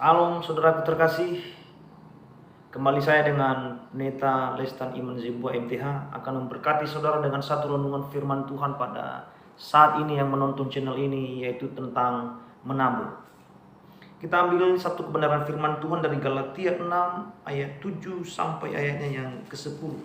Salam saudaraku terkasih, kembali saya dengan Pendeta Lestan Iman Zebua MTH akan memberkati saudara dengan satu renungan firman Tuhan pada saat ini yang menonton channel ini, yaitu tentang menabur. Kita ambil satu kebenaran firman Tuhan dari Galatia 6 ayat 7 sampai ayatnya yang ke-10.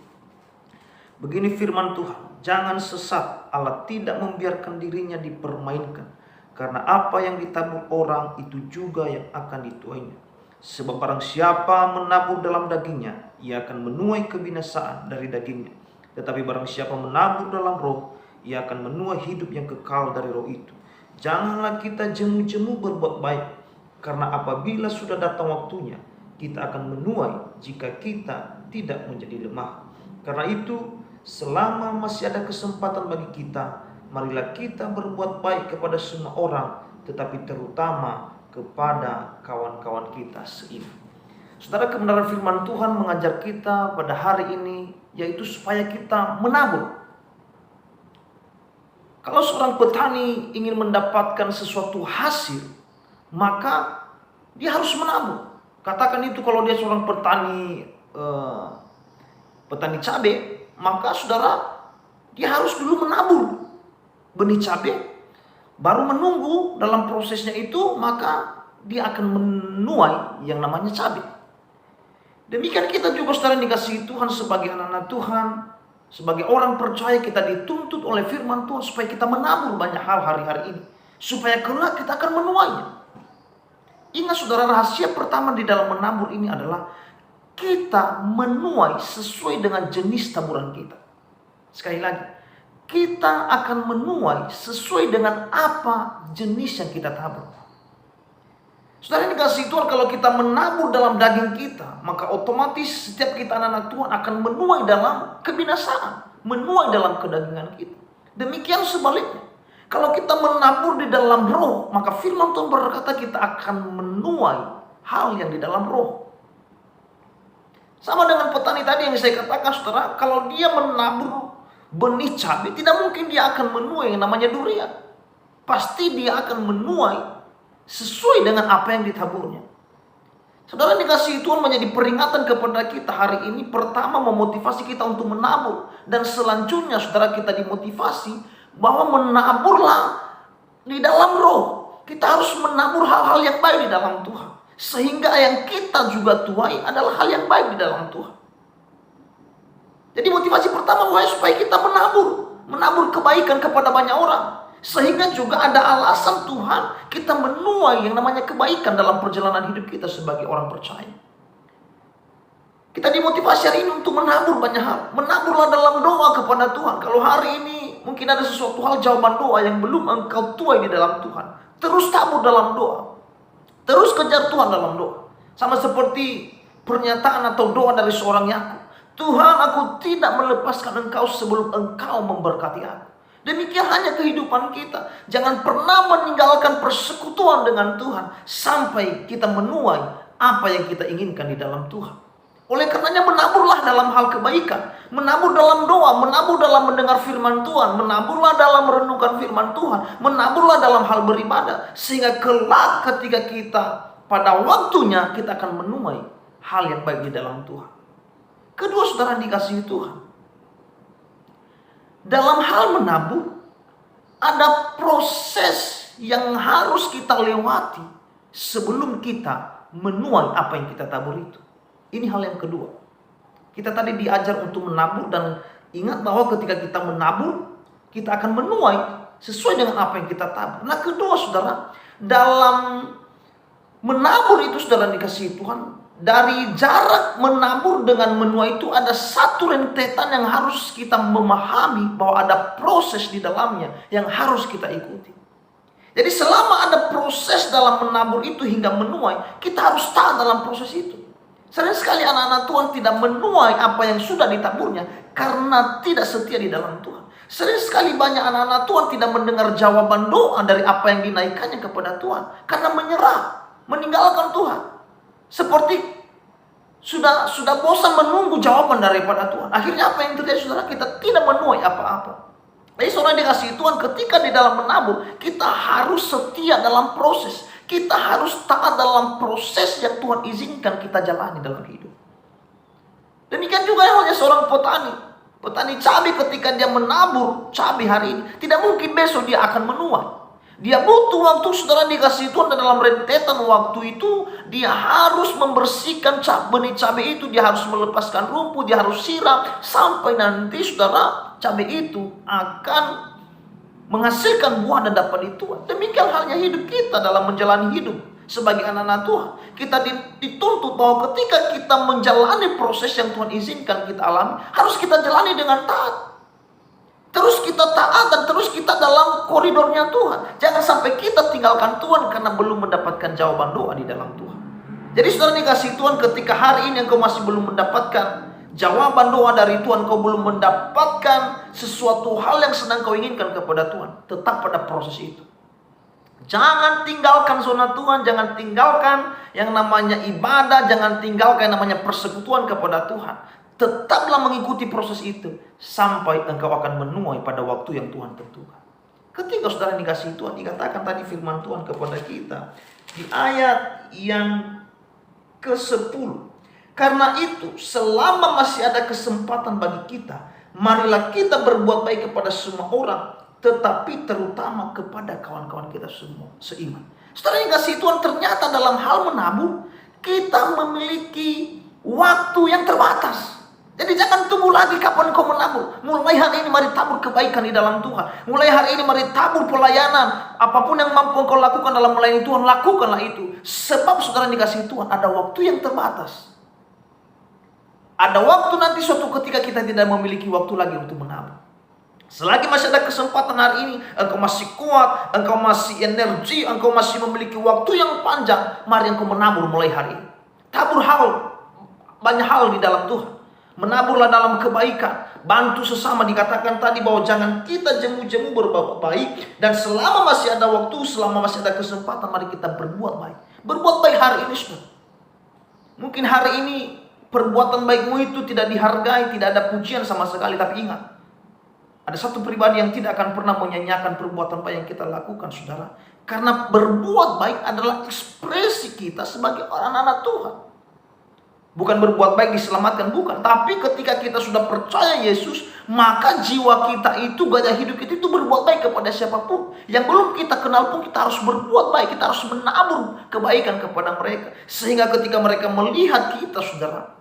Begini firman Tuhan, jangan sesat, Allah tidak membiarkan dirinya dipermainkan. Karena apa yang ditabur orang itu juga yang akan dituainya. Sebab barang siapa menabur dalam dagingnya, ia akan menuai kebinasaan dari dagingnya. Tetapi barang siapa menabur dalam roh, ia akan menuai hidup yang kekal dari roh itu. Janganlah kita jemu-jemu berbuat baik, karena apabila sudah datang waktunya, kita akan menuai jika kita tidak menjadi lemah. Karena itu, selama masih ada kesempatan bagi kita, marilah kita berbuat baik kepada semua orang, tetapi terutama kepada kawan-kawan kita seiman. Saudara, kebenaran firman Tuhan mengajar kita pada hari ini, yaitu supaya kita menabur. Kalau seorang petani ingin mendapatkan sesuatu hasil, maka dia harus menabur. Katakan itu kalau dia seorang petani cabai, maka saudara, dia harus dulu menabur benih cabai, baru menunggu dalam prosesnya itu, maka dia akan menuai yang namanya cabai. Demikian kita juga saudara dikasihi Tuhan sebagai anak-anak Tuhan, sebagai orang percaya, kita dituntut oleh firman Tuhan supaya kita menabur banyak hal hari-hari ini, supaya kelak kita akan menuainya. Ingat saudara, rahasia pertama di dalam menabur ini adalah kita menuai sesuai dengan jenis taburan kita. Sekali lagi, kita akan menuai sesuai dengan apa jenis yang kita tabur. Saudara dikasihi Tuhan, kalau kita menabur dalam daging kita, maka otomatis setiap kita anak-anak Tuhan akan menuai dalam kebinasaan, menuai dalam kedagingan kita. Demikian sebaliknya, kalau kita menabur di dalam roh, maka firman Tuhan berkata kita akan menuai hal yang di dalam roh. Sama dengan petani tadi yang saya katakan saudara, kalau dia menabur benih cabai, tidak mungkin dia akan menuai yang namanya durian. Pasti dia akan menuai sesuai dengan apa yang ditaburnya. Saudara dikasihi Tuhan, menjadi peringatan kepada kita hari ini. Pertama, memotivasi kita untuk menabur. Dan selanjutnya saudara, kita dimotivasi bahwa menaburlah di dalam roh. Kita harus menabur hal-hal yang baik di dalam Tuhan, sehingga yang kita juga tuai adalah hal yang baik di dalam Tuhan. Jadi motivasi pertama supaya kita menabur kebaikan kepada banyak orang, sehingga juga ada alasan Tuhan kita menuai yang namanya kebaikan dalam perjalanan hidup kita sebagai orang percaya. Kita dimotivasi hari ini untuk menabur banyak hal. Menaburlah dalam doa kepada Tuhan. Kalau hari ini mungkin ada sesuatu hal jawaban doa yang belum engkau tuai di dalam Tuhan, terus tabur dalam doa. Terus kejar Tuhan dalam doa. Sama seperti pernyataan atau doa dari seorang Yakub. Tuhan, aku tidak melepaskan engkau sebelum engkau memberkati aku. Demikian hanya kehidupan kita. Jangan pernah meninggalkan persekutuan dengan Tuhan sampai kita menuai apa yang kita inginkan di dalam Tuhan. Oleh karenanya menaburlah dalam hal kebaikan, menabur dalam doa, menabur dalam mendengar firman Tuhan, menaburlah dalam merenungkan firman Tuhan, menaburlah dalam hal beribadah, sehingga kelak ketika kita pada waktunya kita akan menuai hal yang baik di dalam Tuhan. Kedua saudara dikasihi Tuhan, dalam hal menabur ada proses yang harus kita lewati sebelum kita menuai apa yang kita tabur itu. Ini hal yang kedua. Kita tadi diajar untuk menabur, dan ingat bahwa ketika kita menabur, kita akan menuai sesuai dengan apa yang kita tabur. Nah, kedua saudara, dalam menabur itu saudara dikasihi Tuhan, dari jarak menabur dengan menuai itu ada satu rentetan yang harus kita memahami, bahwa ada proses di dalamnya yang harus kita ikuti. Jadi selama ada proses dalam menabur itu hingga menuai, kita harus taat dalam proses itu. Sering sekali anak-anak Tuhan tidak menuai apa yang sudah ditaburnya karena tidak setia di dalam Tuhan. Sering sekali banyak anak-anak Tuhan tidak mendengar jawaban doa dari apa yang dinaikkannya kepada Tuhan karena menyerah, meninggalkan Tuhan. Seperti sudah bosan menunggu jawaban daripada Tuhan. Akhirnya apa yang terjadi saudara? Kita tidak menuai apa-apa. Jadi saudara dikasihi Tuhan, ketika di dalam menabur, kita harus setia dalam proses. Kita harus taat dalam proses yang Tuhan izinkan kita jalani dalam hidup. Demikian juga halnya seorang petani. Petani cabai ketika dia menabur cabai hari ini, tidak mungkin besok dia akan menuai. Dia butuh waktu, saudara, dikasih Tuhan, dan dalam rentetan waktu itu dia harus membersihkan benih cabai itu, dia harus melepaskan rumput, dia harus siram sampai nanti, saudara, cabai itu akan menghasilkan buah dan dapat dituai. Demikian halnya hidup kita dalam menjalani hidup sebagai anak-anak Tuhan. Kita dituntut bahwa ketika kita menjalani proses yang Tuhan izinkan kita alami, harus kita jalani dengan taat. Terus kita taat dan terus kita dalam koridornya Tuhan. Jangan sampai kita tinggalkan Tuhan karena belum mendapatkan jawaban doa di dalam Tuhan. Jadi saudara dikasih Tuhan, ketika hari ini engkau masih belum mendapatkan jawaban doa dari Tuhan, kau belum mendapatkan sesuatu hal yang sedang kau inginkan kepada Tuhan, tetap pada proses itu. Jangan tinggalkan zona Tuhan, jangan tinggalkan yang namanya ibadah, jangan tinggalkan yang namanya persekutuan kepada Tuhan. Tetaplah mengikuti proses itu sampai engkau akan menuai pada waktu yang Tuhan tentukan. Ketika saudara dikasih Tuhan, dikatakan tadi firman Tuhan kepada kita di ayat yang ke-10. Karena itu, selama masih ada kesempatan bagi kita, marilah kita berbuat baik kepada semua orang, tetapi terutama kepada kawan-kawan kita semua seiman. Saudara yang kasih Tuhan, ternyata dalam hal menabur, kita memiliki waktu yang terbatas. Jadi jangan tunggu lagi kapan kau menabur. Mulai hari ini mari tabur kebaikan di dalam Tuhan. Mulai hari ini mari tabur pelayanan. Apapun yang mampu kau lakukan dalam melayani Tuhan, lakukanlah itu. Sebab saudara dikasih Tuhan, ada waktu yang terbatas. Ada waktu nanti suatu ketika kita tidak memiliki waktu lagi untuk menabur. Selagi masih ada kesempatan hari ini, engkau masih kuat, engkau masih energi, engkau masih memiliki waktu yang panjang, mari engkau menabur mulai hari ini. Tabur banyak hal di dalam Tuhan. Menaburlah dalam kebaikan, bantu sesama. Dikatakan tadi bahwa jangan kita jemu-jemu berbuat baik, dan selama masih ada waktu, selama masih ada kesempatan, mari kita berbuat baik. Berbuat baik hari ini, saudara. Mungkin hari ini perbuatan baikmu itu tidak dihargai, tidak ada pujian sama sekali, tapi ingat, ada satu pribadi yang tidak akan pernah menyanyiakan perbuatan baik yang kita lakukan, saudara. Karena berbuat baik adalah ekspresi kita sebagai orang anak Tuhan. Bukan berbuat baik diselamatkan, bukan. Tapi ketika kita sudah percaya Yesus, maka jiwa kita itu, gaya hidup kita itu berbuat baik kepada siapapun. Yang belum kita kenal pun kita harus berbuat baik. Kita harus menabur kebaikan kepada mereka. Sehingga ketika mereka melihat kita, saudara,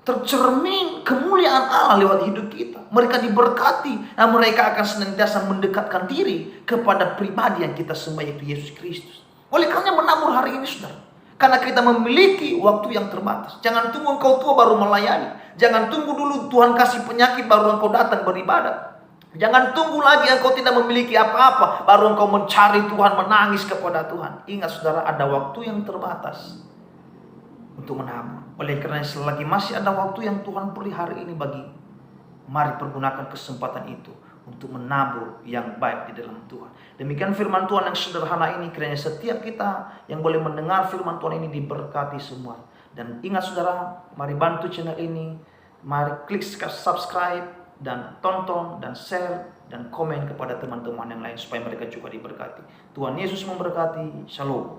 tercermin kemuliaan Allah lewat hidup kita. Mereka diberkati dan mereka akan senantiasa mendekatkan diri kepada pribadi yang kita sembah, yaitu Yesus Kristus. Oleh karena menabur hari ini, saudara. Karena kita memiliki waktu yang terbatas. Jangan tunggu engkau tua baru melayani. Jangan tunggu dulu Tuhan kasih penyakit baru engkau datang beribadah. Jangan tunggu lagi engkau tidak memiliki apa-apa baru engkau mencari Tuhan, menangis kepada Tuhan. Ingat saudara, ada waktu yang terbatas untuk menabur. Oleh karena selagi masih ada waktu yang Tuhan beri hari ini bagi, mari pergunakan kesempatan itu untuk menabur yang baik di dalam Tuhan. Demikian firman Tuhan yang sederhana ini, kiranya setiap kita yang boleh mendengar firman Tuhan ini diberkati semua. Dan ingat saudara, mari bantu channel ini, mari klik subscribe dan tonton dan share dan komen kepada teman-teman yang lain supaya mereka juga diberkati. Tuhan Yesus memberkati. Shalom.